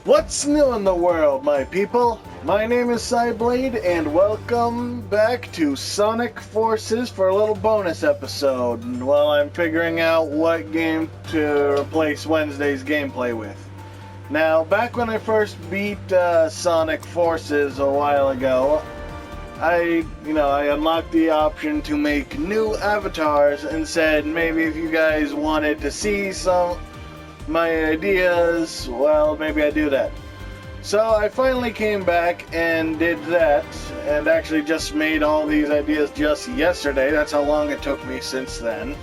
What's new in the world, my people? My name is Cyblade, and welcome back to Sonic Forces for a little bonus episode while I'm figuring out what game to replace Wednesday's gameplay with. Now, back when I first beat Sonic Forces a while ago, I unlocked the option to make new avatars and said maybe if you guys wanted to see some my ideas, well, maybe I do that. So I finally came back and did that, and actually just made all these ideas just yesterday. That's how long it took me since then.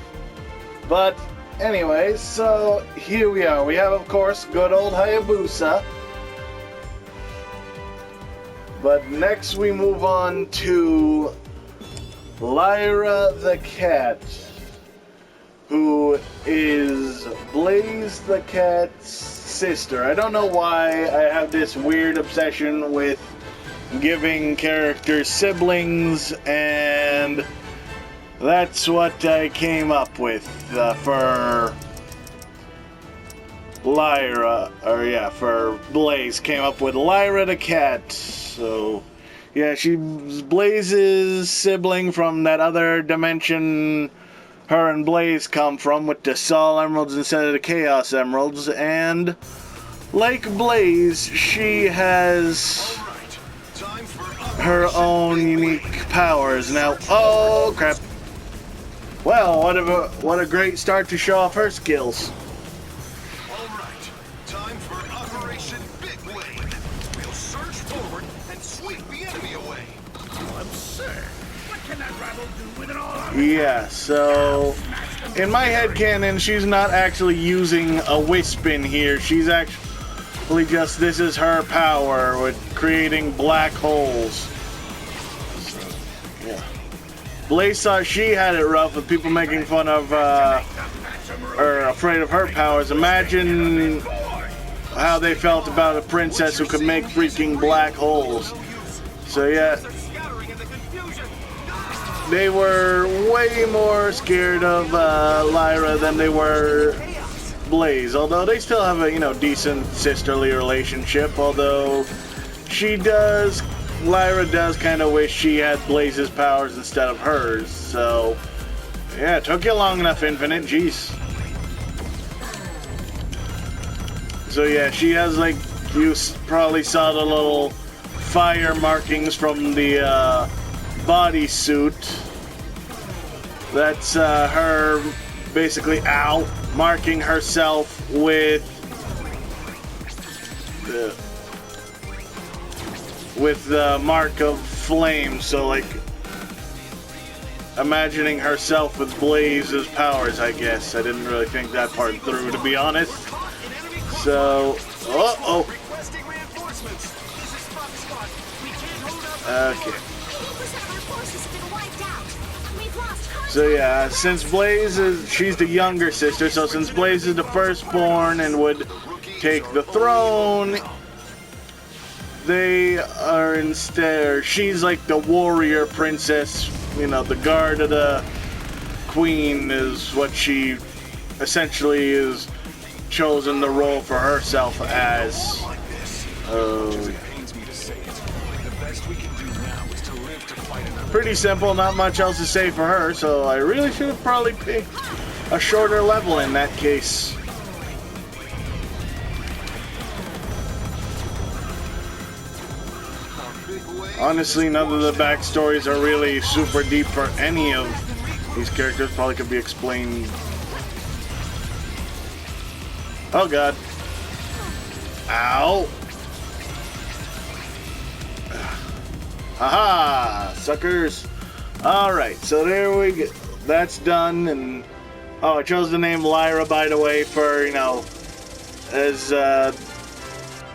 But anyways, so here we are. We have, of course, good old Hayabusa. But next we move on to Lyra the cat, who is Blaze the cat's sister. I don't know why I have this weird obsession with giving characters siblings, and that's what I came up with for Lyra, for Blaze. Came up with Lyra the cat. So, yeah, she's Blaze's sibling from that other dimension her and Blaze come from, with the Sol Emeralds instead of the Chaos Emeralds, and like Blaze, she has her own unique powers. Now, oh crap. Well, what a great start to show off her skills. Alright, time for Operation Big Wave. We'll surge forward and sweep the enemy away. Absurd. What can that rabble do with an all-out? Yeah, so in my headcanon, she's not actually using a wisp in here. She's actually just, this is her power with creating black holes. So, yeah. Blaze thought she had it rough with people making fun of, or afraid of her powers. Imagine how they felt about a princess who could make freaking black holes. So yeah, they were way more scared of Lyra than they were Blaze. Although they still have a decent sisterly relationship. Although Lyra does kind of wish she had Blaze's powers instead of hers. So yeah, it took you long enough, Infinite. Jeez. So yeah, she has, like, you probably saw the little fire markings from the bodysuit. That's her basically marking herself with the mark of flame. So, like, imagining herself with Blaze's powers, I guess. I didn't really think that part through, to be honest. So, okay. So yeah, since she's the younger sister, so since Blaze is the firstborn and would take the throne, she's like the warrior princess, the guard of the queen is what she essentially is chosen the role for herself as. Pretty simple, not much else to say for her, so I really should have probably picked a shorter level in that case. Honestly, none of the backstories are really super deep for any of these characters. Probably could be explained. Oh god. Ow. Haha, suckers. Alright, so there we go. That's done, and I chose the name Lyra, by the way, for, as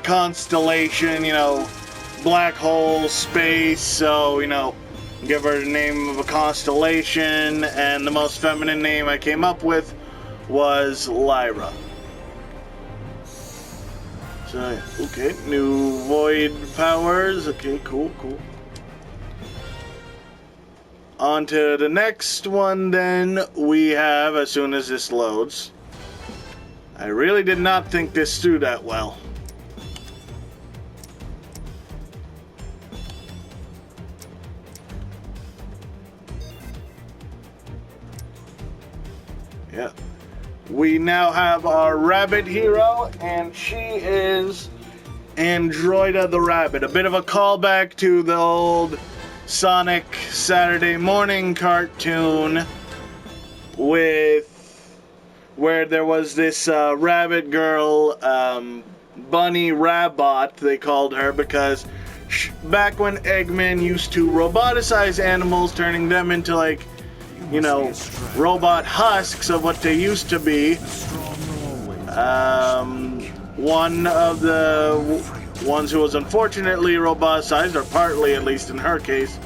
constellation, black hole, space, so, give her the name of a constellation, and the most feminine name I came up with was Lyra. So, okay, new void powers, okay, cool. On to the next one, then, we have, as soon as this loads. I really did not think this through that well. we now have our rabbit hero, and she is Androida the Rabbit. A bit of a callback to the old Sonic Saturday morning cartoon where there was this rabbit girl, Bunny Rabbot, they called her, because back when Eggman used to roboticize animals, turning them into, like, you know, robot husks of what they used to be. One of the ones who was unfortunately roboticized, or partly at least in her case,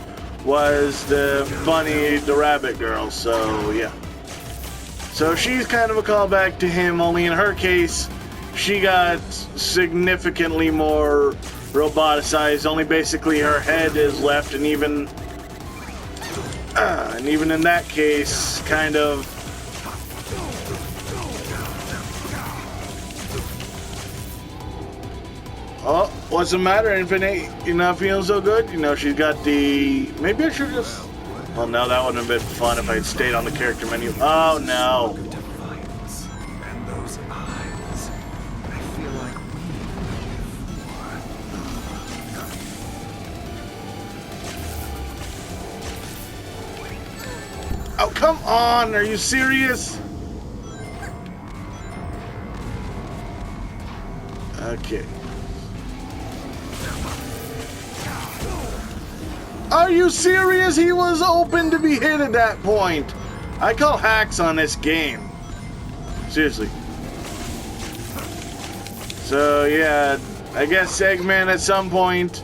was the Bunny the Rabbit girl, so yeah. So she's kind of a callback to him, only in her case, she got significantly more roboticized. Only basically her head is left, and even in that case, kind of. Oh, what's the matter, Infinite? You're not feeling so good? You know, she's got the. Maybe I should just. Well, no, that wouldn't have been fun if I'd stayed on the character menu. Oh no. And those eyes. I feel like Oh, come on! Are you serious? Okay. Are you serious? He was open to be hit at that point. I call hacks on this game. Seriously. So, yeah, I guess Eggman at some point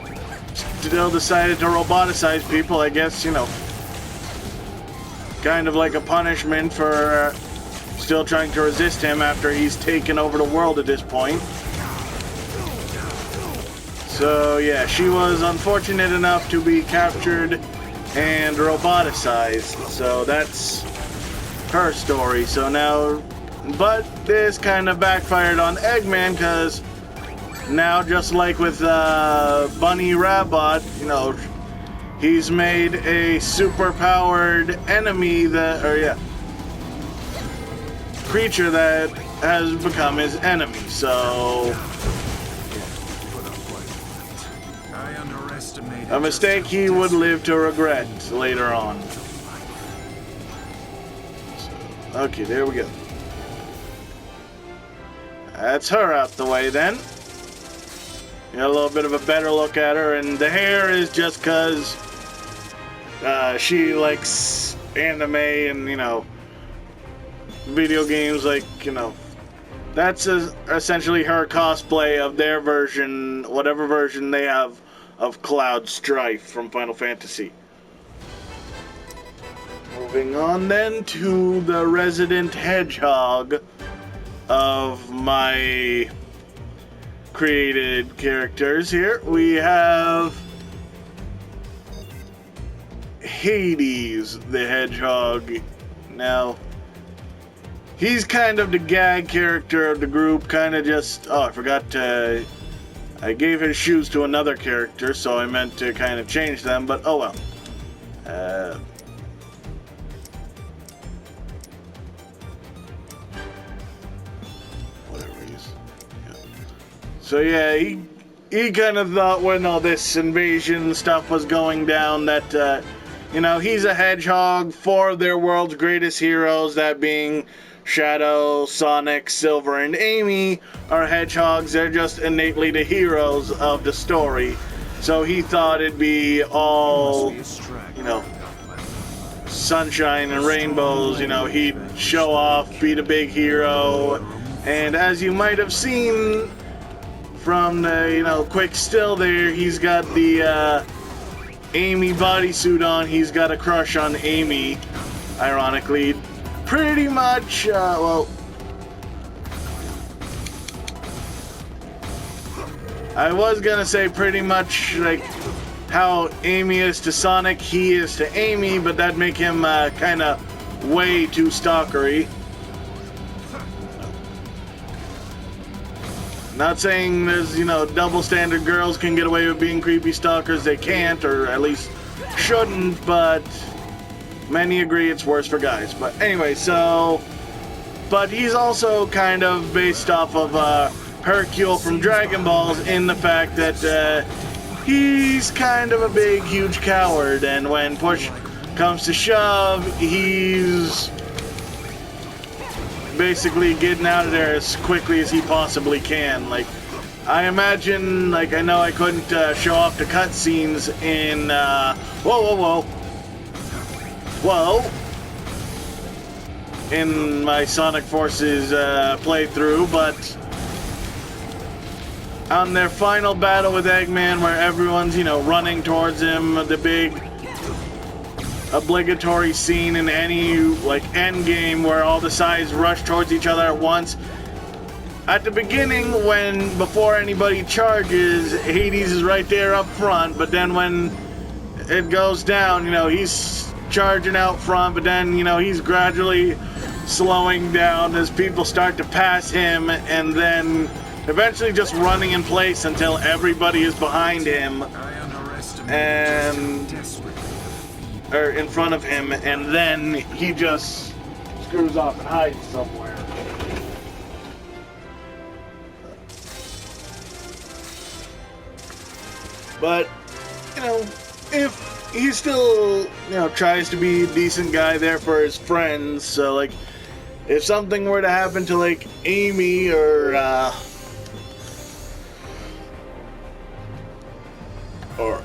still decided to roboticize people. I guess, you know, kind of like a punishment for still trying to resist him after he's taken over the world at this point. So yeah, she was unfortunate enough to be captured and roboticized. So that's her story. So now, but this kind of backfired on Eggman, because now, just like with Bunny Rabbit, you know, he's made a super-powered enemy creature that has become his enemy. So a mistake he would live to regret later on. Okay, there we go. That's her out the way then. Got a little bit of a better look at her, and the hair is just because she likes anime and, you know, video games, like, you know, that's essentially her cosplay of their version, whatever version they have of Cloud Strife from Final Fantasy. Moving on then to the resident hedgehog of my created characters here. We have Hades the hedgehog. Now, he's kind of the gag character of the group, kind of just, oh, I forgot to, I gave his shoes to another character, so I meant to kind of change them, but oh well. Whatever he is. Yeah. So yeah, he kind of thought when all this invasion stuff was going down that, you know, he's a hedgehog, four of their world's greatest heroes, that being Shadow, Sonic, Silver, and Amy, are hedgehogs. They're just innately the heroes of the story. So he thought it'd be all, you know, sunshine and rainbows. You know, he'd show off, be the big hero. And as you might have seen from the, you know, quick still there, he's got the Amy bodysuit on. He's got a crush on Amy, ironically. Pretty much, well, I was gonna say pretty much like how Amy is to Sonic, he is to Amy, but that'd make him kind of way too stalkery. Not saying there's, you know, double standard girls can get away with being creepy stalkers. They can't, or at least shouldn't, but many agree it's worse for guys. But anyway, so but he's also kind of based off of Hercule from Dragon Balls in the fact that he's kind of a big, huge coward, and when push comes to shove, he's basically getting out of there as quickly as he possibly can. Like, I imagine, like, I know I couldn't show off the cutscenes in, whoa, in my Sonic Forces playthrough, but on their final battle with Eggman, where everyone's, you know, running towards him, the big obligatory scene in any, like, end game where all the sides rush towards each other at once. At the beginning, before anybody charges, Hades is right there up front, but then when it goes down, you know, he's charging out front, but then, you know, he's gradually slowing down as people start to pass him, and then eventually just running in place until everybody is behind him or in front of him, and then he just screws off and hides somewhere. But, you know, if he still, you know, tries to be a decent guy there for his friends, so, like, if something were to happen to, like, Amy or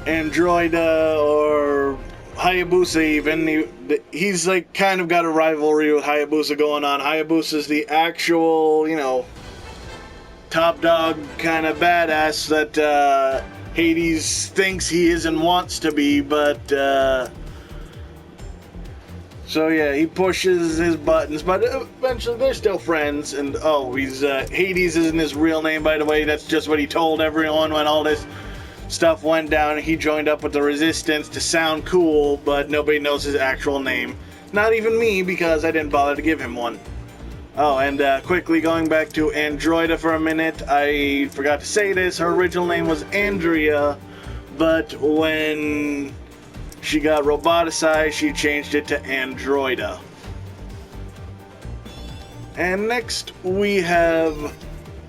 Androida or Hayabusa even, he's, like, kind of got a rivalry with Hayabusa going on. Hayabusa's the actual, you know, top dog kind of badass that, Hades thinks he is and wants to be, but, so yeah, he pushes his buttons, but eventually they're still friends, and, Hades isn't his real name, by the way, that's just what he told everyone when all this stuff went down. He joined up with the Resistance to sound cool, but nobody knows his actual name. Not even me, because I didn't bother to give him one. Oh, and quickly going back to Androida for a minute, I forgot to say this, her original name was Andrea, but when she got roboticized, she changed it to Androida. And next we have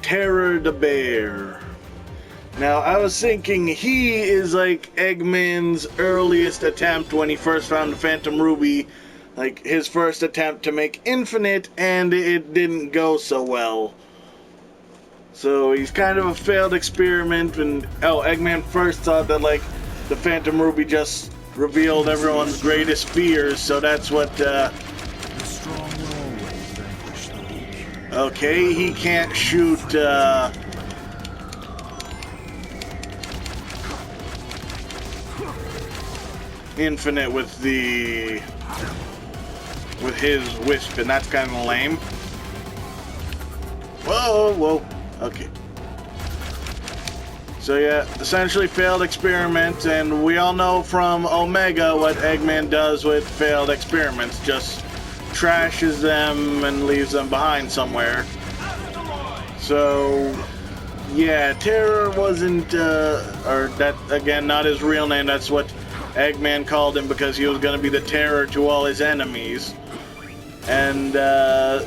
Terror the Bear. Now, I was thinking he is like Eggman's earliest attempt when he first found the Phantom Ruby, like his first attempt to make Infinite, and it didn't go so well. So he's kind of a failed experiment, and Eggman first thought that, like, the Phantom Ruby just revealed everyone's greatest fears, so that's what, okay, he can't shoot, Infinite with his wisp, and that's kind of lame. Whoa, okay. So yeah, essentially failed experiment, and we all know from Omega what Eggman does with failed experiments, just trashes them and leaves them behind somewhere. So yeah, Terror wasn't, or that, again, not his real name, that's what Eggman called him because he was going to be the terror to all his enemies. And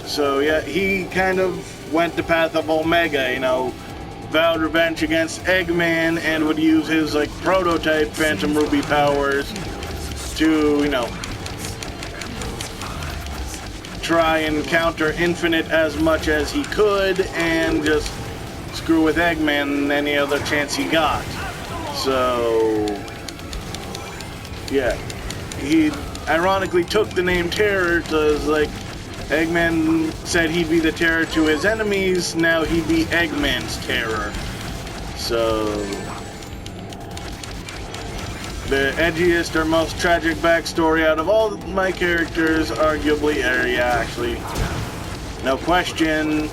so yeah, he kind of went the path of Omega, you know, vowed revenge against Eggman and would use his, like, prototype Phantom Ruby powers to, you know, try and counter Infinite as much as he could and just screw with Eggman any other chance he got. So yeah, he ironically took the name Terror because, like, Eggman said he'd be the terror to his enemies, now he'd be Eggman's terror. So the edgiest or most tragic backstory out of all my characters, arguably, actually, no question,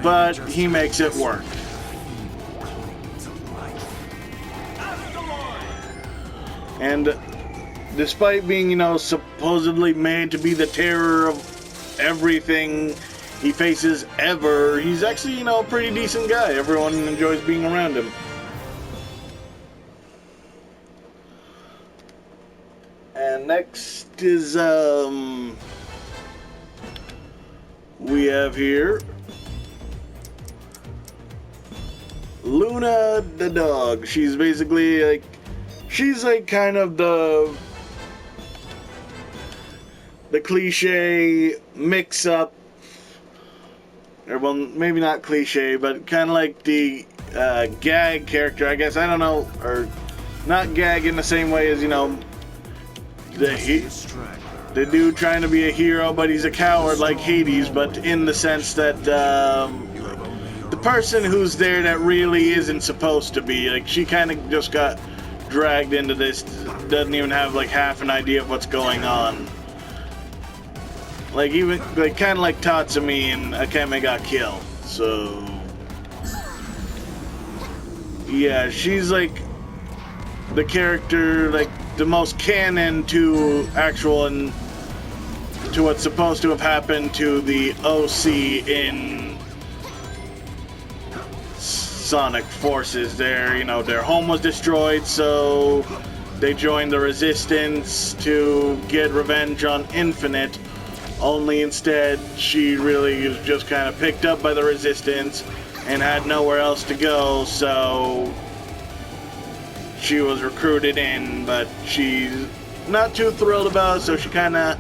but he makes it work. And despite being, you know, supposedly made to be the terror of everything he faces ever, he's actually, you know, a pretty decent guy. Everyone enjoys being around him. And next is, we have here Luna the dog. She's basically like, she's like kind of the cliche mix-up, or well, maybe not cliche, but kind of like the gag character, I guess. I don't know, or not gag in the same way as, you know, the dude trying to be a hero, but he's a coward like Hades, but in the sense that the person who's there that really isn't supposed to be. Like, she kind of just got dragged into this, doesn't even have like half an idea of what's going on. Like, even, like, kind of like Tatsumi and Akeme got killed. So, yeah, she's like the character, like the most canon to actual and to what's supposed to have happened to the OC in Sonic Forces. You know, their home was destroyed, so they joined the Resistance to get revenge on Infinite. Only instead, she really was just kind of picked up by the Resistance and had nowhere else to go, so she was recruited in, but she's not too thrilled about it, so she kind of,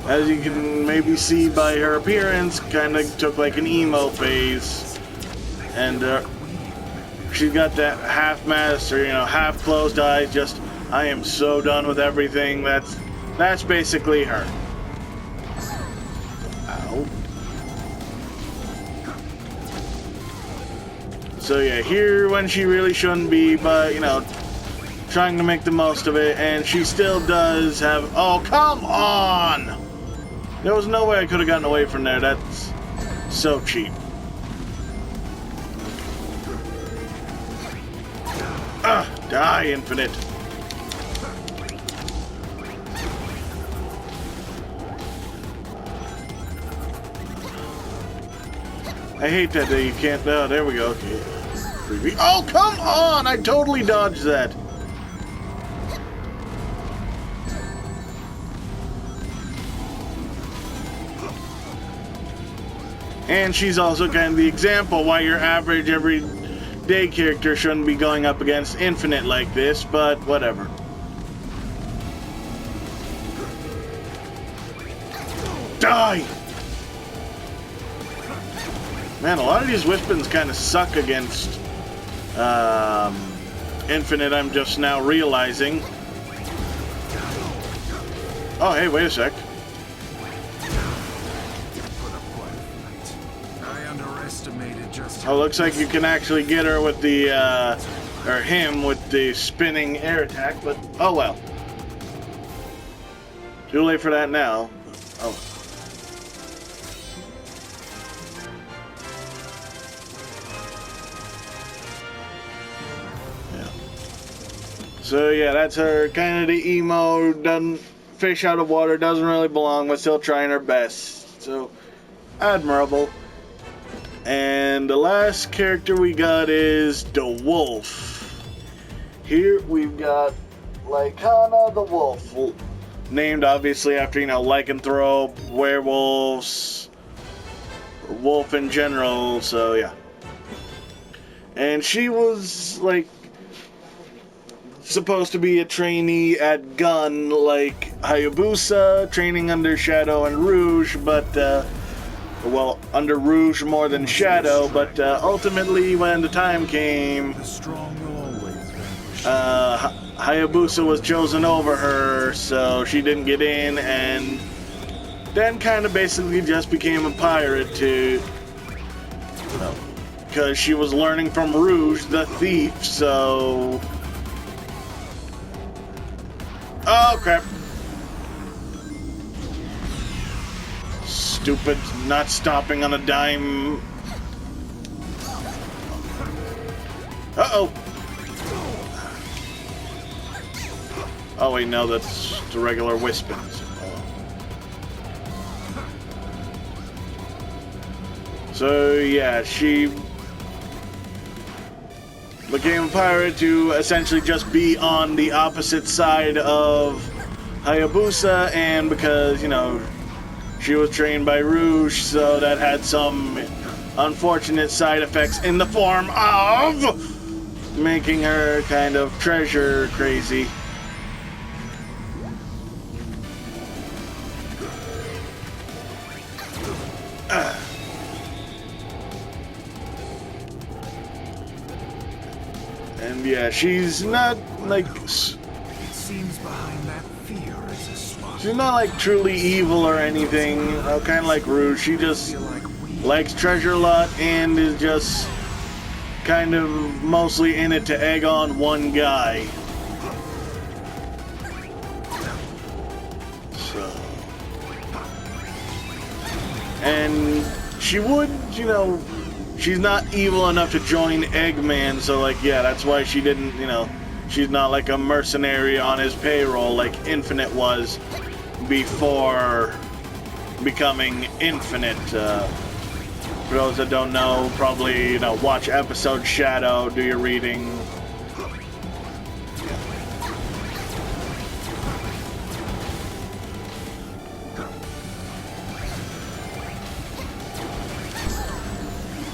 as you can maybe see by her appearance, kind of took like an emo phase. And she's got that half mask, or, you know, half closed eyes, just, I am so done with everything. That's basically her. Ow. So yeah, here when she really shouldn't be, but, you know, trying to make the most of it, and she still does have, oh, come on! There was no way I could have gotten away from there. That's so cheap. Die, Infinite. I hate that you can't. Oh, there we go. Okay. Oh, come on! I totally dodged that. And she's also kind of the example why your average everyday character shouldn't be going up against Infinite like this, but whatever. Die! Man, a lot of these Wispins kind of suck against Infinite, I'm just now realizing. Oh, hey, wait a sec. Oh, looks like you can actually get her with the, or him with the spinning air attack, but oh well. Too late for that now. Oh. Yeah. So yeah, that's her, kind of the emo, doesn't fish out of water, doesn't really belong, but still trying her best. So, admirable. And the last character we got is the Wolf. Here we've got Lycana the Wolf, named obviously after, you know, lycanthrope, werewolves, wolf in general, so yeah. And she was like supposed to be a trainee at Gun like Hayabusa, training under Shadow and Rouge, but well, under Rouge more than Shadow, but ultimately when the time came, Hayabusa was chosen over her, so she didn't get in, and then kind of basically just became a pirate to, because she was learning from Rouge, the thief, so... Oh, crap. Stupid, not stopping on a dime. Uh-oh. Oh, wait, no, that's the regular Wispins. So, yeah, she became a pirate to essentially just be on the opposite side of Hayabusa, and because, you know, she was trained by Rouge, so that had some unfortunate side effects in the form of making her kind of treasure crazy. And yeah, she's not like... It seems behind that fear is a spot. She's not like truly evil or anything, kind of like Rouge. She just likes treasure a lot and is just kind of mostly in it to egg on one guy. So... And she would, you know, she's not evil enough to join Eggman, so like, yeah, that's why she didn't, you know, she's not like a mercenary on his payroll like Infinite was before becoming Infinite. For those that don't know, probably, you know, watch episode Shadow, do your reading.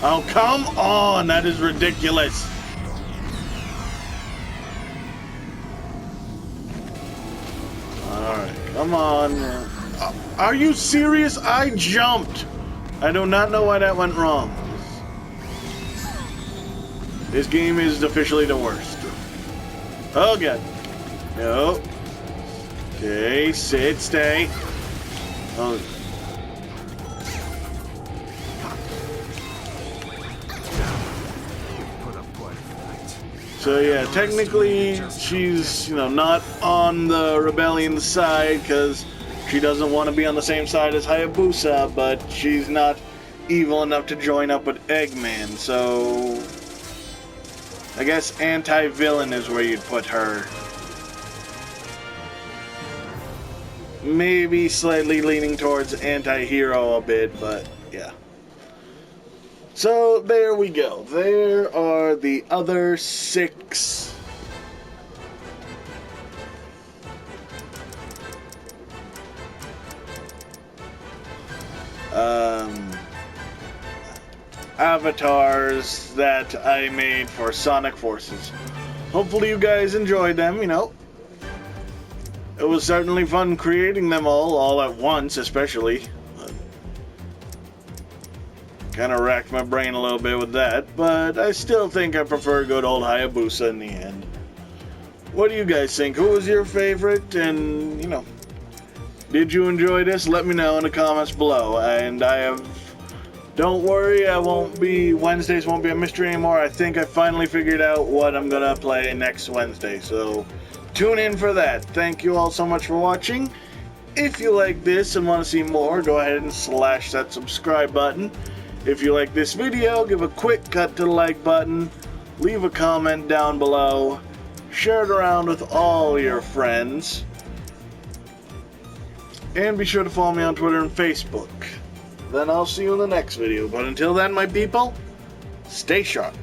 Oh, come on! That is ridiculous. Alright, come on. Are you serious? I jumped! I do not know why that went wrong. This game is officially the worst. Oh, God. No. Okay, sit, stay. Oh. So yeah, technically she's, you know, not on the rebellion side because she doesn't want to be on the same side as Hayabusa, but she's not evil enough to join up with Eggman, so I guess anti-villain is where you'd put her. Maybe slightly leaning towards anti-hero a bit, but yeah. So, there we go. There are the other 6. Avatars that I made for Sonic Forces. Hopefully you guys enjoyed them, you know. It was certainly fun creating them all at once, especially. Kind of racked my brain a little bit with that, but I still think I prefer good old Hayabusa in the end. What do you guys think? Who was your favorite? And, you know, did you enjoy this? Let me know in the comments below. And don't worry, Wednesdays won't be a mystery anymore. I think I finally figured out what I'm gonna play next Wednesday, so tune in for that. Thank you all so much for watching. If you like this and want to see more, go ahead and slash that subscribe button. If you like this video, give a quick cut to the like button, leave a comment down below, share it around with all your friends, and be sure to follow me on Twitter and Facebook. Then I'll see you in the next video, but until then, my people, stay sharp.